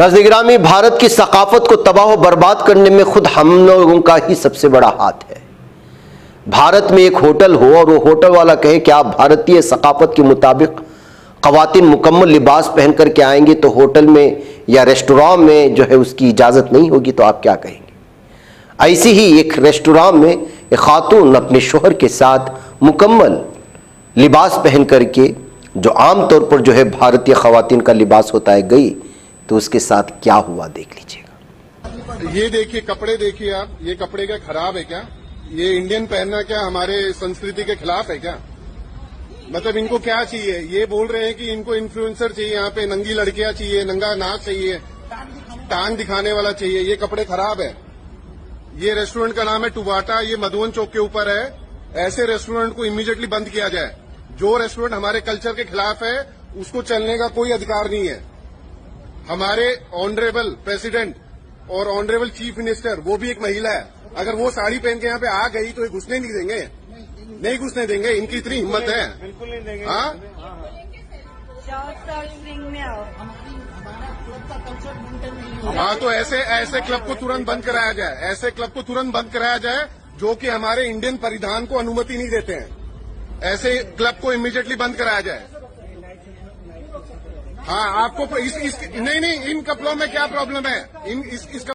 नाज़-ए-गिरामी, भारत की सकाफत को तबाह बर्बाद करने में खुद हम लोगों का ही सबसे बड़ा हाथ है। भारत में एक होटल हो और वो होटल वाला कहे कि आप भारतीय सकाफत के मुताबिक ख़वातीन मुकम्मल लिबास पहन कर के आएंगे तो होटल में या रेस्टोरेंट में जो है उसकी इजाज़त नहीं होगी, तो आप क्या कहेंगे? ऐसी ही एक रेस्टोरेंट में एक खातून अपने शोहर के साथ मुकम्मल लिबास पहन करके, जो आम तौर पर जो है भारतीय ख़वातीन का लिबास होता है, गई, तो उसके साथ क्या हुआ देख लीजिएगा। ये देखिए, कपड़े देखिए आप, ये कपड़े क्या खराब है क्या? ये इंडियन पहनना क्या हमारे संस्कृति के खिलाफ है क्या? मतलब इनको क्या चाहिए? ये बोल रहे हैं कि इनको इन्फ्लुएंसर चाहिए, यहाँ पे नंगी लड़कियां चाहिए, नंगा नाच चाहिए, टांग दिखाने वाला चाहिए। ये कपड़े खराब है। ये रेस्टोरेंट का नाम है टुबाटा, ये मधुबन चौक के ऊपर है। ऐसे रेस्टोरेंट को इमीडिएटली बंद किया जाए। जो रेस्टोरेंट हमारे कल्चर के खिलाफ है उसको चलने का कोई अधिकार नहीं है। हमारे ऑनरेबल प्रेसिडेंट और ऑनरेबल चीफ मिनिस्टर, वो भी एक महिला है, अगर वो साड़ी पहन के यहाँ पे आ गई तो ये घुसने नहीं देंगे, नहीं घुसने देंगे। इनकी इतनी हिम्मत है? बिल्कुल नहीं देंगे। हाँ, हाँ, तो ऐसे क्लब को तुरंत बंद कराया जाए। ऐसे क्लब को तुरंत बंद कराया जाए जो कि हमारे इंडियन परिधान को अनुमति नहीं देते हैं। ऐसे क्लब को इमीडिएटली बंद कराया जाए। हाँ, आपको नहीं, इन कपड़ों में क्या प्रॉब्लम है?